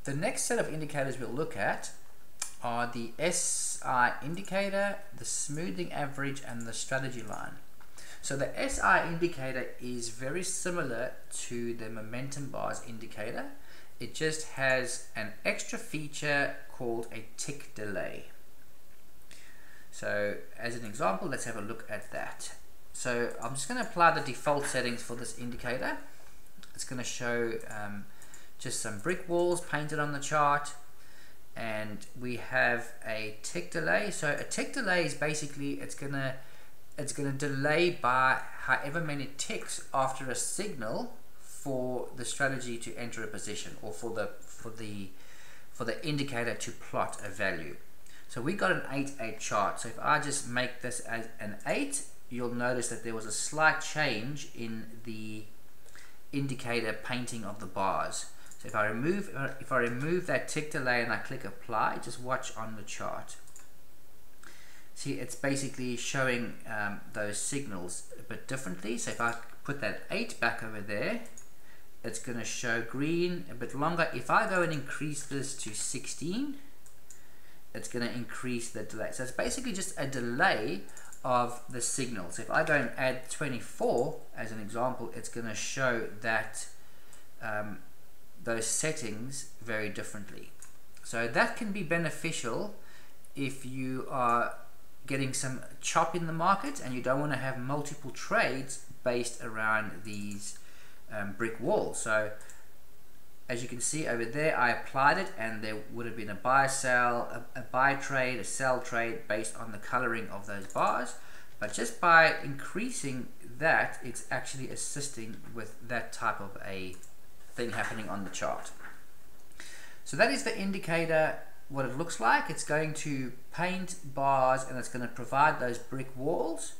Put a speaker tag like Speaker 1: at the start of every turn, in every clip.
Speaker 1: The next set of indicators we'll look at are the SI indicator, the smoothing average, and the strategy line. So the SI indicator is very similar to the momentum bars indicator. It just has an extra feature called a tick delay. So as an example, let's have a look at that. So I'm just going to apply the default settings for this indicator. It's going to show just some brick walls painted on the chart, and we have a tick delay. So a tick delay is basically it's gonna delay by however many ticks after a signal for the strategy to enter a position, or for the indicator to plot a value. So we got an 8-8 chart. So if I just make this as an 8, you'll notice that there was a slight change in the indicator painting of the bars. So if I remove that tick delay and I click apply, just watch on the chart. See, it's basically showing those signals a bit differently. So if I put that 8 back over there, it's going to show green a bit longer. If I go and increase this to 16, it's going to increase the delay. So it's basically just a delay of the signal. So if I go and add 24 as an example, it's going to show that those settings very differently. So that can be beneficial if you are getting some chop in the market and you don't want to have multiple trades based around these brick walls. So as you can see over there, I applied it and there would have been a buy sell, a buy trade, a sell trade based on the coloring of those bars. But just by increasing that, it's actually assisting with that type of a thing happening on the chart. So that is the indicator, what it looks like. It's going to paint bars and it's going to provide those brick walls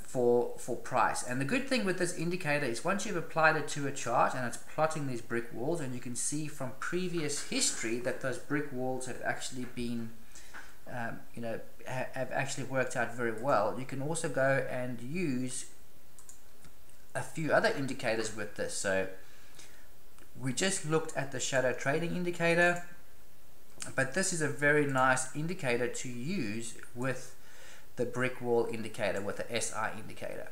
Speaker 1: for price. And the good thing with this indicator is once you've applied it to a chart and it's plotting these brick walls, and you can see from previous history that those brick walls have actually been have actually worked out very well. You can also go and use a few other indicators with this. So we just looked at the shadow trading indicator, but this is a very nice indicator to use with the brick wall indicator, with the SI indicator.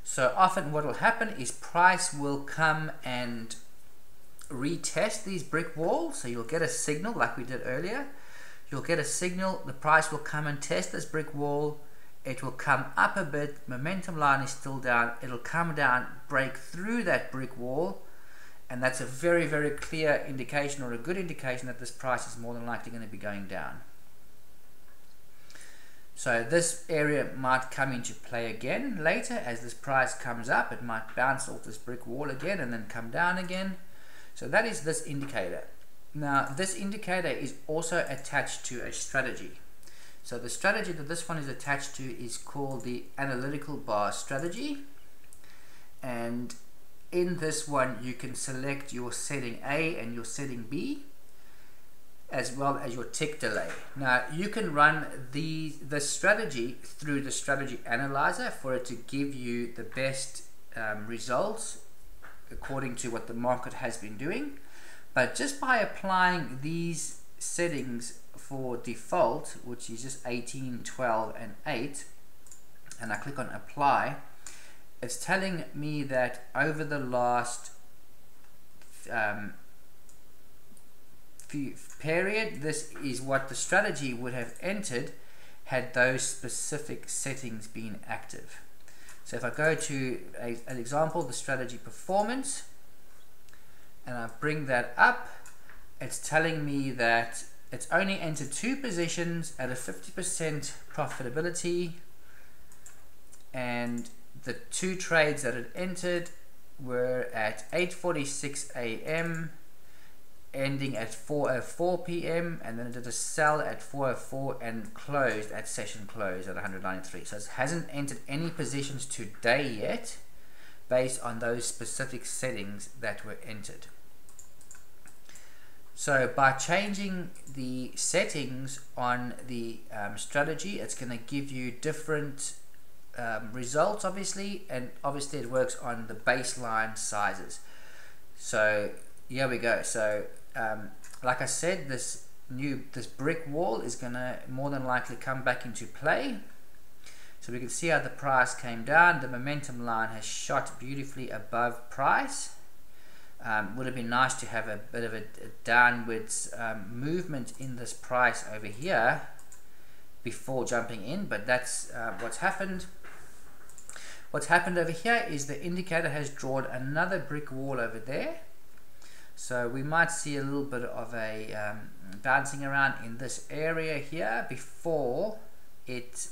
Speaker 1: So often what will happen is price will come and retest these brick walls. So you'll get a signal like we did earlier. You'll get a signal, the price will come and test this brick wall. It will come up a bit, momentum line is still down, it'll come down, break through that brick wall, and that's a very, very clear indication, or a good indication, that this price is more than likely going to be going down. So this area might come into play again later. As this price comes up, it might bounce off this brick wall again and then come down again. So that is this indicator. Now this indicator is also attached to a strategy. So the strategy that this one is attached to is called the Analytical Bar Strategy, and in this one you can select your setting A and your setting B, as well as your tick delay. Now you can run the strategy through the strategy analyzer for it to give you the best results according to what the market has been doing. But just by applying these settings for default, which is just 18, 12 and 8, and I click on apply, it's telling me that over the last period, this is what the strategy would have entered had those specific settings been active. So if I go to an example, the strategy performance, and I bring that up, it's telling me that it's only entered 2 positions at a 50% profitability, and the 2 trades that it entered were at 8:46 a.m. ending at 4:04 p.m. and then it did a sell at 4:04 and closed at session close at 193. So it hasn't entered any positions today yet based on those specific settings that were entered. So by changing the settings on the strategy, it's going to give you different results, obviously, and obviously it works on the baseline sizes. So here we go. So like I said, this brick wall is going to more than likely come back into play. So we can see how the price came down. The momentum line has shot beautifully above price. Would have been nice to have a bit of a downwards movement in this price over here before jumping in, but that's what's happened. What's happened over here is the indicator has drawn another brick wall over there. So we might see a little bit of a bouncing around in this area here before it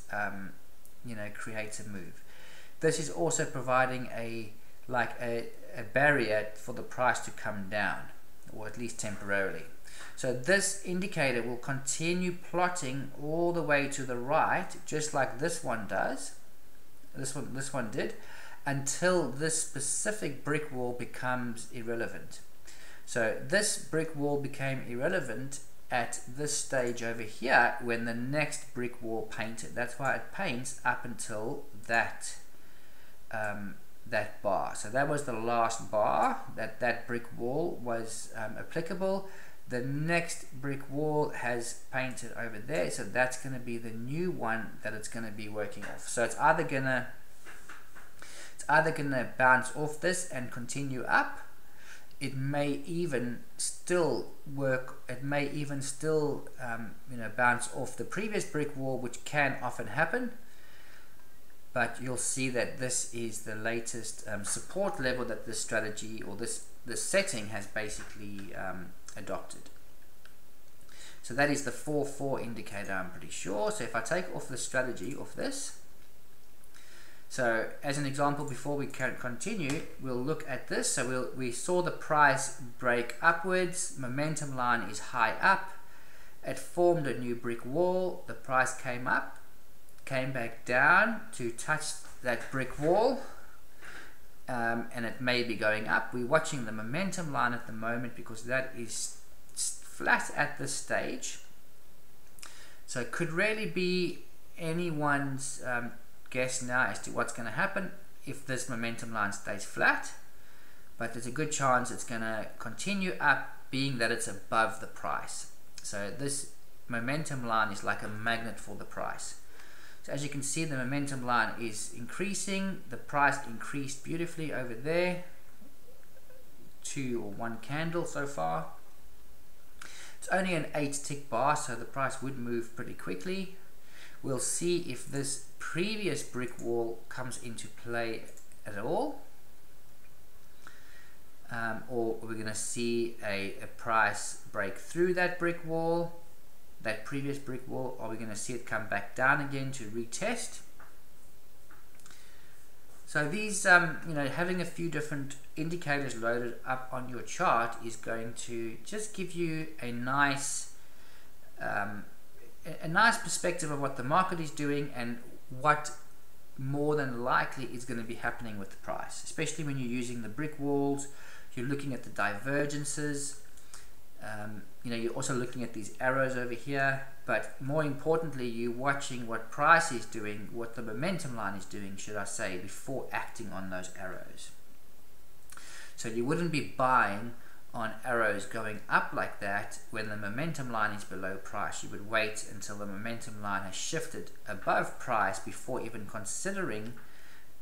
Speaker 1: creates a move. This is also providing a barrier for the price to come down, or at least temporarily. So this indicator will continue plotting all the way to the right, just like this one does. This one did, until this specific brick wall becomes irrelevant. So this brick wall became irrelevant at this stage over here when the next brick wall painted. That's why it paints up until that that bar. So that was the last bar that brick wall was applicable. The next brick wall has painted over there, so that's going to be the new one that it's going to be working off. So it's either gonna bounce off this and continue up. It may even still work. It may even still bounce off the previous brick wall, which can often happen. But you'll see that this is the latest support level that this strategy or this setting has basically adopted. So that is the 4-4 indicator, I'm pretty sure. So if I take off the strategy of this, so as an example, before we can continue, we'll look at this. So we saw the price break upwards, momentum line is high up, it formed a new brick wall, the price came up, came back down to touch that brick wall, and it may be going up. We're watching the momentum line at the moment because that is flat at this stage, so it could really be anyone's guess now as to what's going to happen if this momentum line stays flat, but there's a good chance it's going to continue up, being that it's above the price. So this momentum line is like a magnet for the price. So as you can see, the momentum line is increasing. The price increased beautifully over there, 2 or 1 candle so far. It's only an 8 tick bar, so the price would move pretty quickly. We'll see if this previous brick wall comes into play at all, or we're going to see a price break through that brick wall, that previous brick wall, or we're going to see it come back down again to retest. So these, having a few different indicators loaded up on your chart is going to just give you a nice perspective of what the market is doing and what more than likely is going to be happening with the price, especially when you're using the brick walls. You're looking at the divergences. You're also looking at these arrows over here, but more importantly, you're watching what price is doing, what the momentum line is doing, should I say, before acting on those arrows. So you wouldn't be buying on arrows going up like that when the momentum line is below price. You would wait until the momentum line has shifted above price before even considering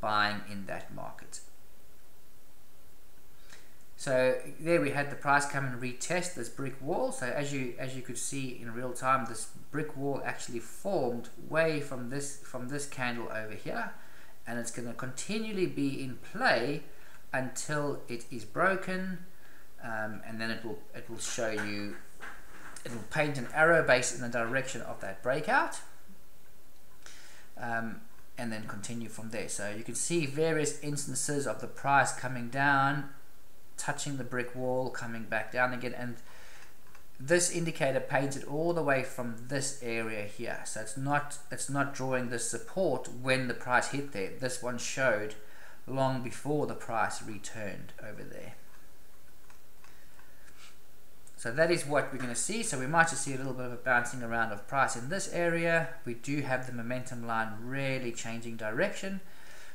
Speaker 1: buying in that market. So there we had the price come and retest this brick wall. So as you could see in real time, this brick wall actually formed way from this candle over here, and it's going to continually be in play until it is broken, and then it will show you, it will paint an arrow based in the direction of that breakout, and then continue from there. So you can see various instances of the price coming down, touching the brick wall, coming back down again, and this indicator painted all the way from this area here. So it's not drawing the support when the price hit there. This one showed long before the price returned over there. So that is what we're going to see. So we might just see a little bit of a bouncing around of price in this area. We do have the momentum line really changing direction.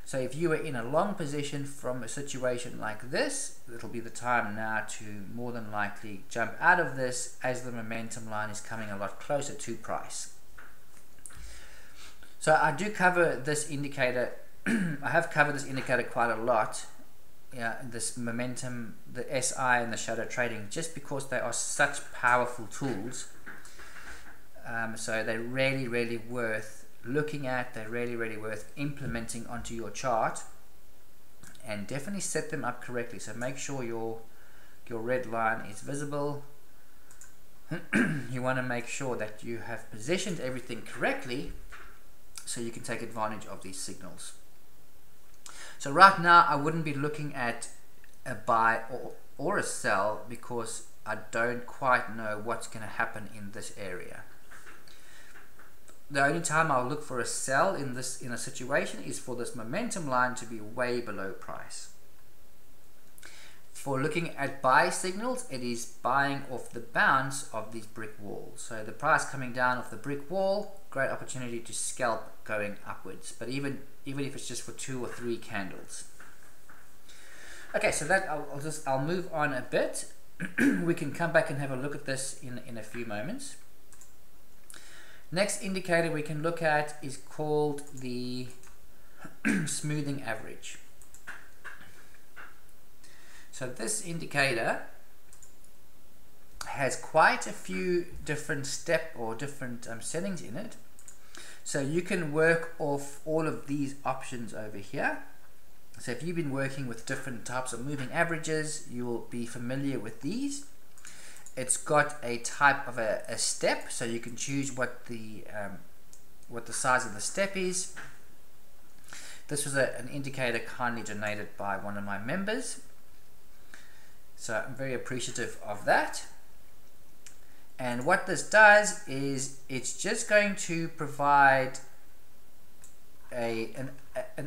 Speaker 1: So if you were in a long position from a situation like this, it'll be the time now to more than likely jump out of this as the momentum line is coming a lot closer to price. So I do cover this indicator. I have covered this indicator quite a lot. Yeah, this momentum, the SI and the shadow trading, just because they are such powerful tools. So they're really worth looking at. They're really worth implementing onto your chart, and definitely set them up correctly. So make sure your red line is visible. You want to make sure that you have positioned everything correctly so you can take advantage of these signals. So right now I wouldn't be looking at a buy or a sell, because I don't quite know what's going to happen in this area. The only time I'll look for a sell in a situation is for this momentum line to be way below price. For looking at buy signals, it is buying off the bounce of these brick walls. So the price coming down off the brick wall, great opportunity to scalp going upwards, but even if it's just for 2 or 3 candles. Okay, so that I'll move on a bit. We can come back and have a look at this in a few moments. Next indicator we can look at is called the smoothing average. So this indicator has quite a few different settings in it. So you can work off all of these options over here. So if you've been working with different types of moving averages, you will be familiar with these. It's got a type of a step, so you can choose what the size of the step is. This was an indicator kindly donated by one of my members, so I'm very appreciative of that. And what this does is it's just going to provide an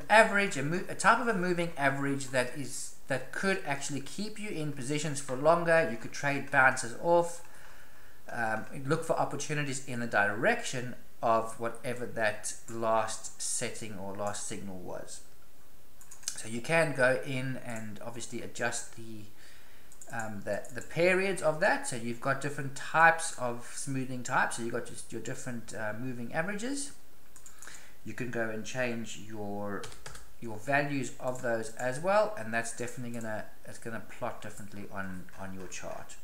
Speaker 1: average, a type of a moving average that could actually keep you in positions for longer. You could trade bounces off, look for opportunities in the direction of whatever that last setting or last signal was. So you can go in and obviously adjust the periods of that. So you've got different types of smoothing types. So you've got just your different moving averages. You can go and change your values of those as well, and that's definitely gonna plot differently on your chart.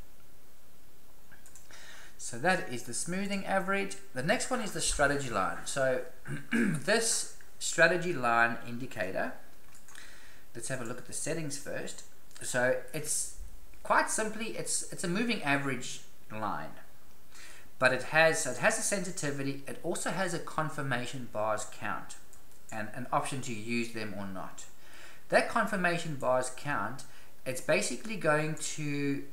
Speaker 1: So that is the smoothing average. The next one is the strategy line. So this strategy line indicator, let's have a look at the settings first. So it's quite simply it's a moving average line, but it has a sensitivity. It also has a confirmation bars count and an option to use them or not. That confirmation bars count, it's basically going to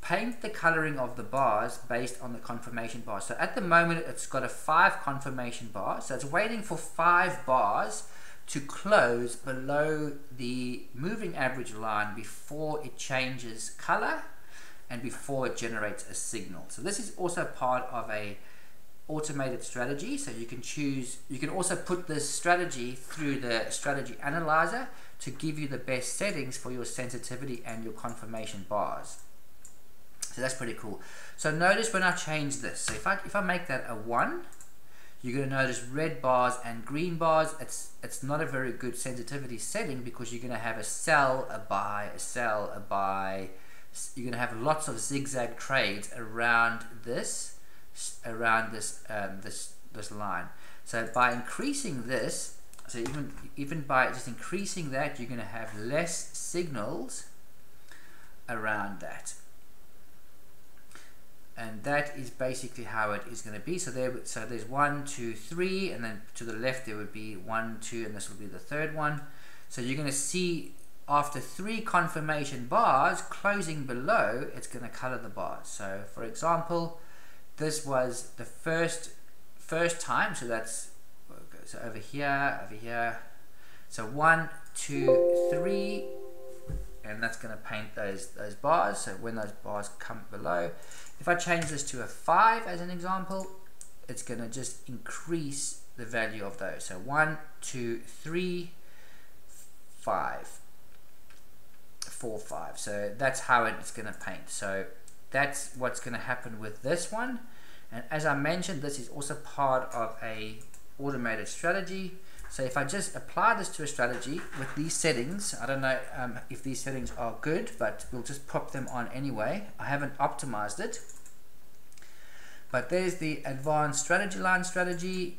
Speaker 1: paint the coloring of the bars based on the confirmation bars. So at the moment it's got a 5 confirmation bars, so it's waiting for 5 bars to close below the moving average line before it changes color and before it generates a signal. So this is also part of a automated strategy. So you can also put this strategy through the strategy analyzer to give you the best settings for your sensitivity and your confirmation bars. So that's pretty cool. So notice when I change this, so if I make that a 1, you're going to notice red bars and green bars. It's not a very good sensitivity setting, because you're going to have a sell, a buy, a sell, a buy. You're going to have lots of zigzag trades around this line. So by increasing this, so even by just increasing that, you're going to have less signals around that. And that is basically how it is going to be. So there's 1, 2, 3, and then to the left there would be 1, 2, and this will be the third one. So you're going to see after 3 confirmation bars closing below, it's going to color the bars. So for example, this was the first time, so that's over here. So 1, 2, 3, and that's going to paint those bars. So when those bars come below, if I change this to a 5 as an example, it's going to just increase the value of those. So 1, 2, 3, 5, 4, 5. So that's how it's going to paint. So that's what's going to happen with this one. And as I mentioned, this is also part of a automated strategy. So if I just apply this to a strategy with these settings, I don't know if these settings are good, but we'll just pop them on anyway. I haven't optimized it. But there's the advanced strategy line strategy.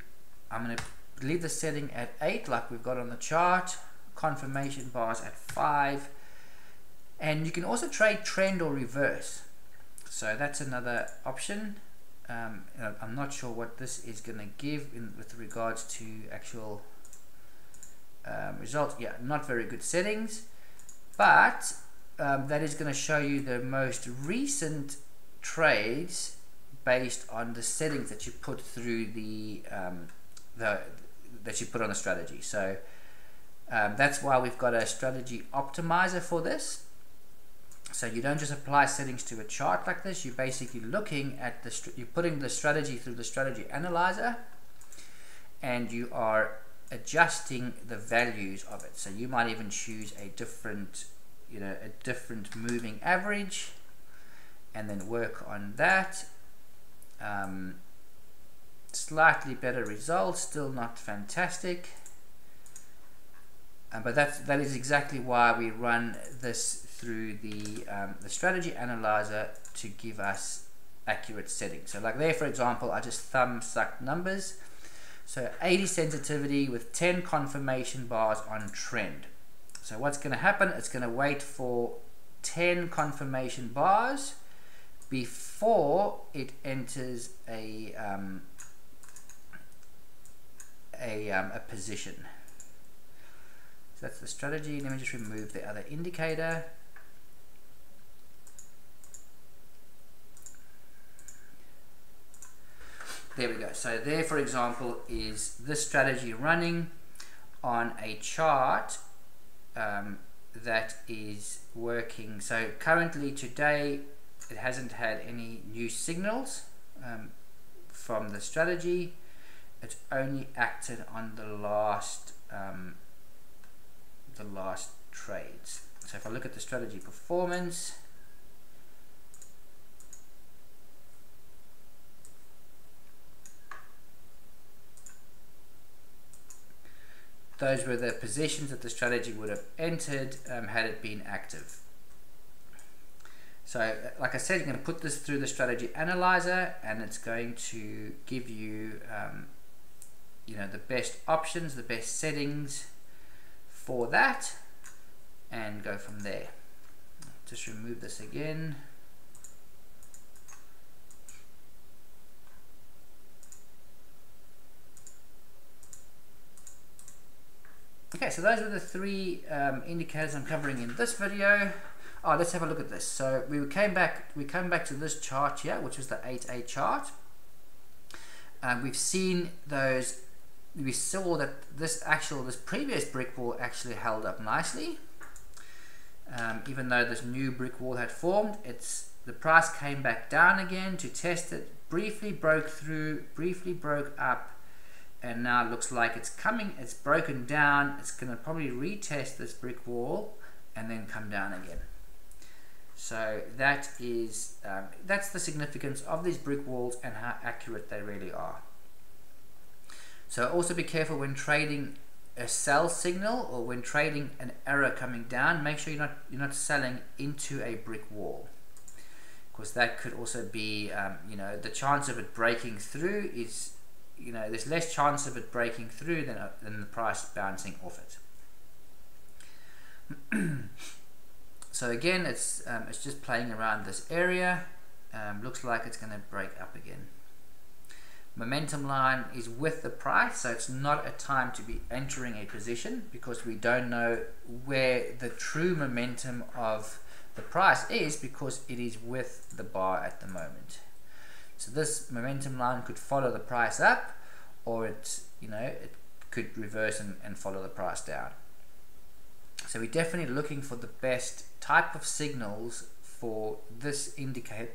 Speaker 1: I'm going to leave the setting at 8 like we've got on the chart. Confirmation bars at 5. And you can also trade trend or reverse. So that's another option. I'm not sure what this is going to give with regards to actual results. Yeah, not very good settings, but that is going to show you the most recent trades based on the settings that you put through that you put on the strategy. So that's why we've got a strategy optimizer for this. So you don't just apply settings to a chart like this. You're basically looking at you're putting the strategy through the strategy analyzer, and you are adjusting the values of it. So you might even choose a different moving average, and then work on that. Slightly better results, still not fantastic. But that is exactly why we run this through the strategy analyzer, to give us accurate settings. So like there, for example, I just thumb sucked numbers. So 80 sensitivity with 10 confirmation bars on trend. So what's going to happen, it's going to wait for 10 confirmation bars before it enters a position. So that's the strategy. Let me just remove the other indicator. There we go. So there, for example, is this strategy running on a chart that is working. So currently today it hasn't had any new signals from the strategy. It's only acted on the last trades. So if I look at the strategy performance, those were the positions that the strategy would have entered had it been active. So like I said, you're going to put this through the strategy analyzer, and it's going to give you the best options, the best settings for that, and go from there. Just remove this again. Okay, so those are the three indicators I'm covering in this video. Oh, let's have a look at this. So we came back to this chart here, which is the 8A chart. We've seen those. We saw that this previous brick wall actually held up nicely, even though this new brick wall had formed. The price came back down again to test it, briefly broke through, briefly broke up, and now it looks like it's broken down. It's going to probably retest this brick wall and then come down again. So that is that's the significance of these brick walls and how accurate they really are. So also be careful when trading a sell signal, or when trading an arrow coming down. Make sure you're not selling into a brick wall, because that could also be the chance of it breaking through is there's less chance of it breaking through than the price bouncing off it. So again, it's just playing around this area. Looks like it's going to break up again. Momentum line is with the price, so it's not a time to be entering a position, because we don't know where the true momentum of the price is, because it is with the bar at the moment. So this momentum line could follow the price up, or it could reverse and follow the price down. So we're definitely looking for the best type of signals for this indicator.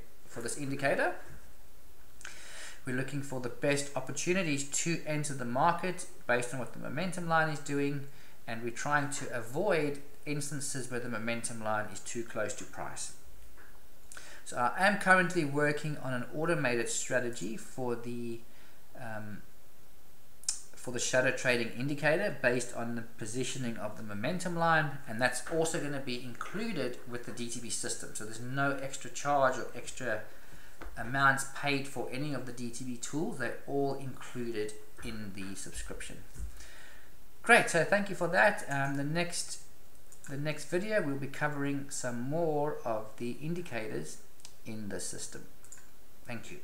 Speaker 1: We're looking for the best opportunities to enter the market based on what the momentum line is doing, and we're trying to avoid instances where the momentum line is too close to price. So I am currently working on an automated strategy for the shadow trading indicator based on the positioning of the momentum line, and that's also going to be included with the DTB system. So there's no extra charge or extra amounts paid for any of the DTB tools. They're all included in the subscription. Great, so thank you for that. The next video we'll be covering some more of the indicators in the system. Thank you.